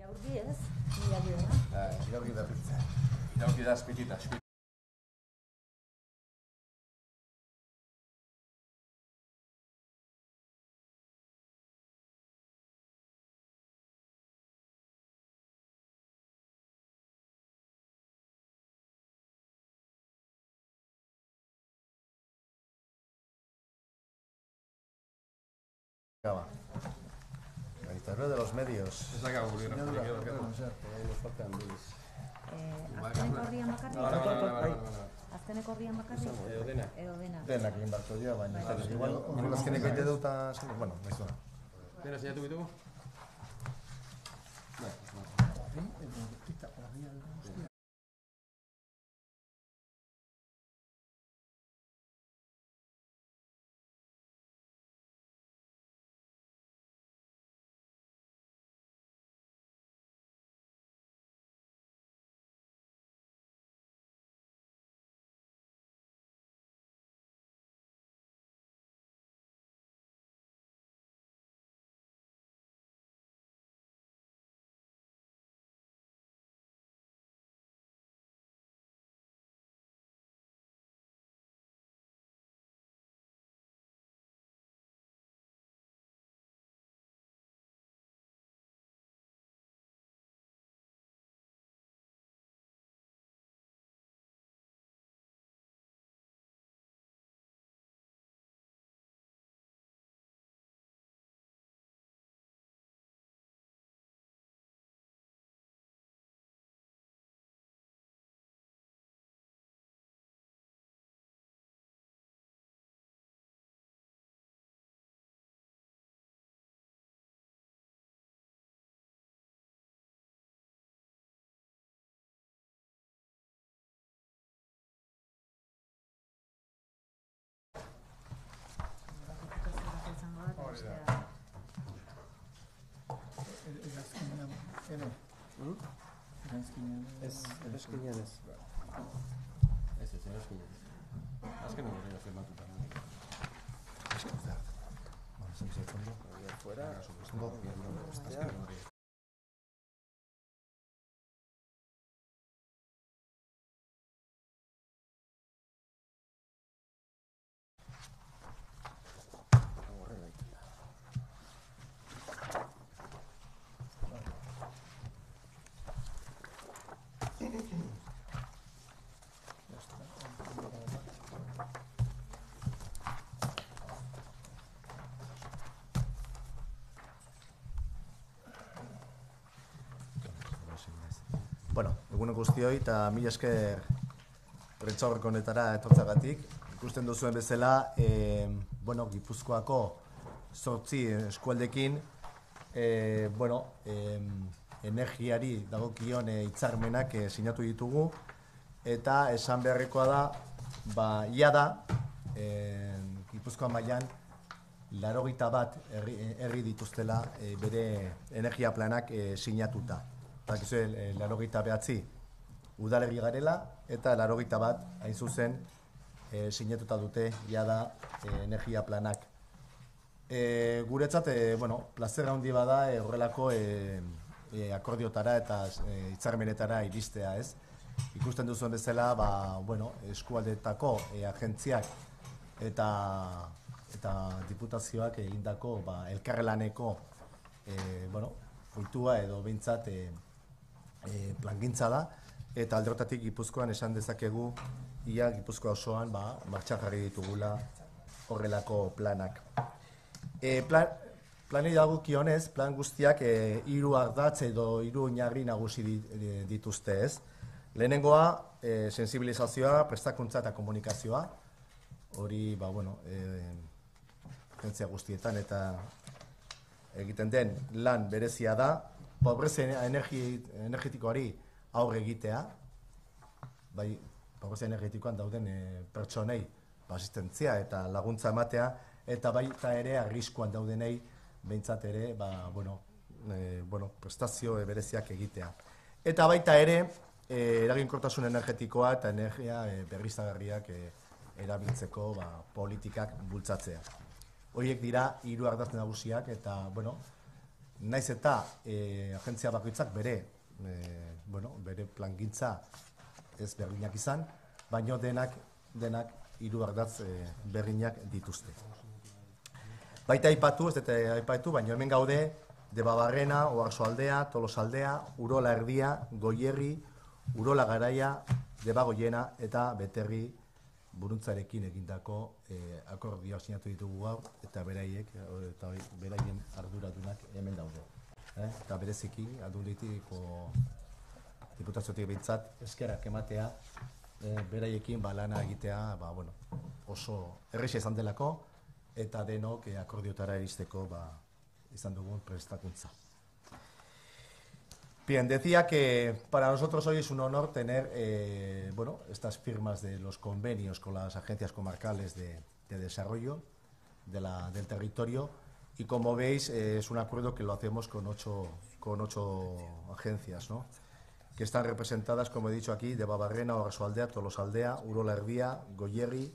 Iraurgi ez? Iraurgi da. Iraurgi da pizza. Iraurgi da espitita. Editor de los medios. Ez daka gure. Nos faltan Luis. Azkeneko horrian bakarrik? Azkeneko horrian bakarrik? Edo dena. Denak egin barko dira, baina igual azkeneko egite dut bueno, nahizu. Dena sinatu bitugu? Eskinean ez. Ez, eskinean. Azken hori firmatuta. Fuera, azken hori. Bueno, egunen guztioi eta mila esker prentsaurreko honetara etortzagatik. Ikusten duzuen bezala, bueno, Gipuzkoako 8 eskualdekin, energiari dagokion hitzarmenak sinatu ditugu eta esan beharrekoa da, ia da, Gipuzkoa mailan 81 herri dituztela bere energia planak sinatuta. Eta gizue, 89 udalerri garela eta 81 hain zuzen sinatuta dute jada energia planak. Guretzat, plazer handi bada horrelako akordiotara eta hitzarmenetara iristea, ez? Ikusten duzuen bezala, eskualdetako agentziak eta diputazioak egindako elkarlaneko fruitua edo behintzat plangintza da, eta alde horretatik Gipuzkoan esan dezakegu ia Gipuzkoa osoan martxan jarri ditugula horrelako planak. Planei dagokionez, plan guztiak 3 ardatz edo 3 oinarri nagusi dituzte, ez? Lehenengoa, sensibilizazioa, prestakuntza eta komunikazioa. Hori, agentzia guztietan eta egiten den lan berezia da, pobrezia energetikoari aurre egitea, pobrezia energetikoan dauden pertsonei asistentzia eta laguntza ematea, eta baita ere arriskuan daudenei behintzat ere prestazio bereziak egitea. Eta baita ere eraginkortasun energetikoa eta energia berriztagarriak erabiltzeko politikak bultzatzea. Horiek dira 3 ardatz nagusiak eta naiz eta agentzia bakoitzak bere plangintza ez berdinak izan, baino denak hiru ardatz berdinak dituzte. Baita aipatu, ez dute aipatu, baino hemen gaude Debabarrena, Oarsoaldea, Tolosaldea, Urola Erdia, Goierri, Urola Garaia, Debagoiena eta Beterri Buruntzarekin egindako akordioa sinatu ditugu gaur, eta beraien arduradunak hemen daude. Eta bereziki, aldunditik diputaziotik behintzat, eskerrak ematea, beraiekin lana egitea oso erresa izan delako, eta denok akordiotara iristeko izan dugun prestakuntza. Bien, decía que para nosotros hoy es un honor tener estas firmas de los convenios con las agencias comarcales de desarrollo del territorio, y como veis es un acuerdo que lo hacemos con ocho agencias, ¿no?, que están representadas, como he dicho aquí, Debabarrena, Oarsoaldea, Tolosaldea, Urola Erdia, Goierri,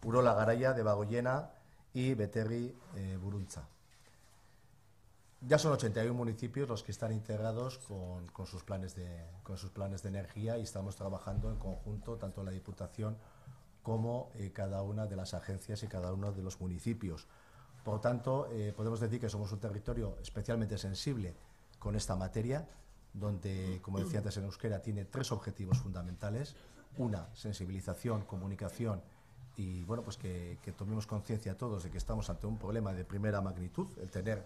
Urola Garaia, Debagoiena y Beterri Buruntza. Ya son 81 municipios los que están integrados con sus planes de energía, y estamos trabajando en conjunto, tanto la Diputación como cada una de las agencias y cada uno de los municipios. Por tanto, podemos decir que somos un territorio especialmente sensible con esta materia, donde, como decía antes en euskera, tiene 3 objetivos fundamentales. Una, sensibilización, comunicación, y que tomemos conciencia todos de que estamos ante un problema de primera magnitud, el tener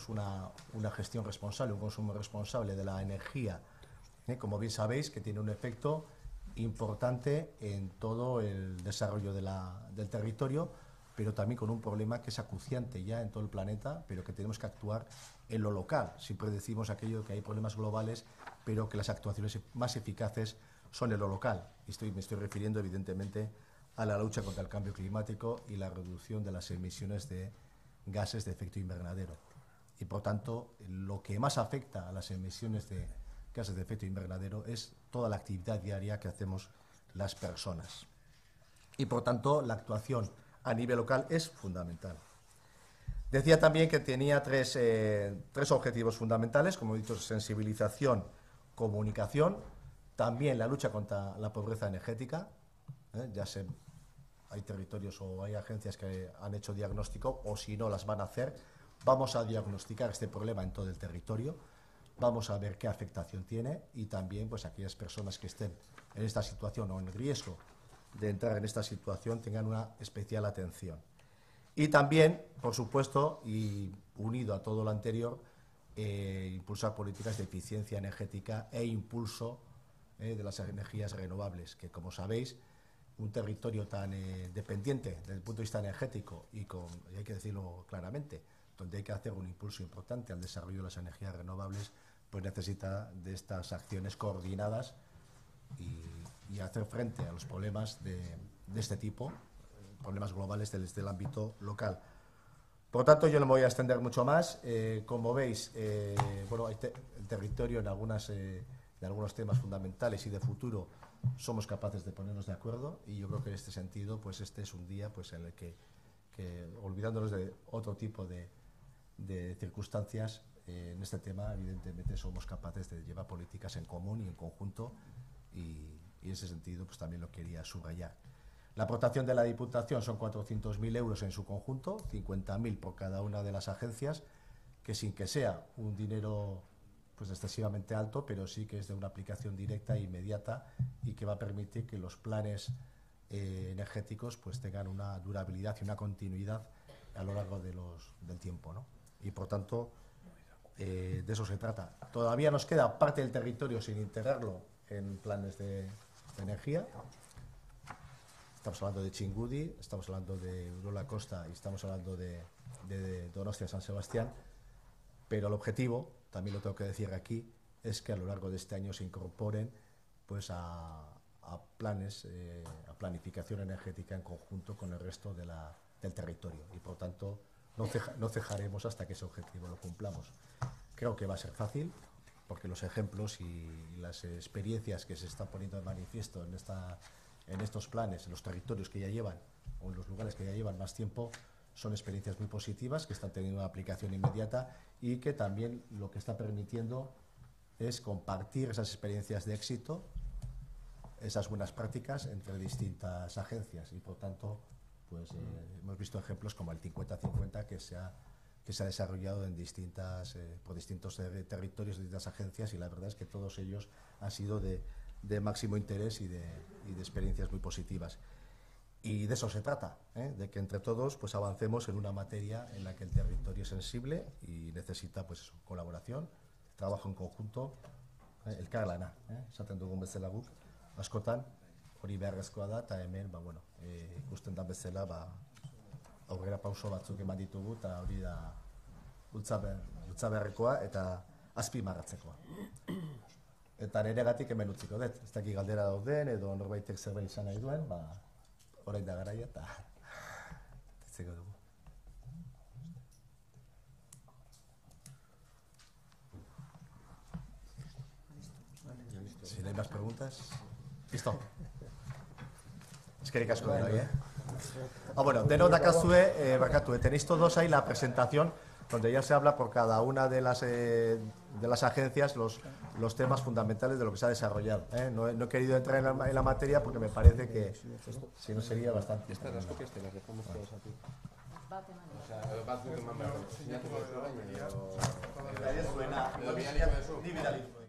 una gestión responsable, un consumo responsable de la energía, como bien sabéis, que tiene un efecto importante en todo el desarrollo del territorio, pero también con un problema que es acuciante ya en todo el planeta, pero que tenemos que actuar en lo local. Siempre decimos aquello que hay problemas globales, pero que las actuaciones más eficaces son en lo local. Me estoy refiriendo evidentemente a la lucha contra el cambio climático y la reducción de las emisiones de gases de efecto invernadero. Y por tanto, lo que más afecta a las emisiones de gases de efecto invernadero es toda la actividad diaria que hacemos las personas. Y por tanto, la actuación a nivel local es fundamental. Decía también que tenía tres objetivos fundamentales, como he dicho: sensibilización, comunicación, también la lucha contra la pobreza energética. Hay territorios o hay agencias que han hecho diagnóstico, o si no las van a hacer. Vamos a diagnosticar este problema en todo el territorio, vamos a ver qué afectación tiene, y también aquellas personas que estén en esta situación o en riesgo de entrar en esta situación tengan una especial atención. Y también, por supuesto, y unido a todo lo anterior, impulsar políticas de eficiencia energética e impulso de las energías renovables, que, como sabéis, un territorio tan dependiente desde el punto de vista energético y hay que decirlo claramente, donde hay que hacer un impulso importante al desarrollo de las energías renovables, pues necesita de estas acciones coordinadas y hacer frente a los problemas de este tipo, problemas globales desde el ámbito local. Por tanto, yo no me voy a extender mucho más. Como veis, el territorio en algunos temas fundamentales y de futuro somos capaces de ponernos de acuerdo, y yo creo que en este sentido, este es un día en el que olvidándonos de otro tipo de circunstancias, en este tema evidentemente somos capaces de llevar políticas en común y en conjunto, y en ese sentido también lo quería subrayar. La aportación de la Diputación son 400.000 euros en su conjunto, 50.000 por cada una de las agencias, que sin que sea un dinero excesivamente alto, pero sí que es de una aplicación directa e inmediata, y que va a permitir que los planes energéticos tengan una durabilidad y una continuidad a lo largo del tiempo, ¿no? Y por tanto, de eso se trata. Todavía nos queda parte del territorio sin integrarlo en planes de energía. Estamos hablando de Txingudi, estamos hablando de Urola Kosta y estamos hablando de Donostia San Sebastián, pero el objetivo, también lo tengo que decir aquí, es que a lo largo de este año se incorporen a planes, a planificación energética en conjunto con el resto del territorio, y por tanto no cejaremos hasta que ese objetivo lo cumplamos. Creo que va a ser fácil, porque los ejemplos y las experiencias que se están poniendo de manifiesto en estos planes, en los territorios que ya llevan, o en los lugares que ya llevan más tiempo, son experiencias muy positivas que están teniendo una aplicación inmediata y que también lo que está permitiendo es compartir esas experiencias de éxito, esas buenas prácticas entre distintas agencias y por tanto pues hemos visto ejemplos como el 50-50 que se ha desarrollado en por distintos territorios de distintas agencias y la verdad es que todos ellos han sido de máximo interés y de experiencias muy positivas. Y de eso se trata, de que entre todos pues avancemos en una materia en la que el territorio es sensible y necesita pues eso, colaboración, trabajo en conjunto, elkarlana, esaten dugun bezala guk, askotan hori beharrezkoa da eta hemen ikusten dan bezala aurrera pauso batzuk eman ditugu eta hori da bultza beharrekoa eta azpimarratzekoa. Eta niregatik hemen utziko dut, ez dakit galdera dauden edo norbaitek zerbait izan nahi duen, orain da garaia eta etzeko dugu. Si no hay más preguntas. Listo. Eskerrik asko de hoy, bueno, denok dakazue, tenéis todos ahí la presentación donde ya se habla por cada una de las agencias los temas fundamentales de lo que se ha desarrollado. No he querido entrar en la materia porque me parece que si no sería bastante. Estas las copias te las dejamos todas a ti. O sea, bat dut eman behar dut. Sinatuko ez da baina, edo...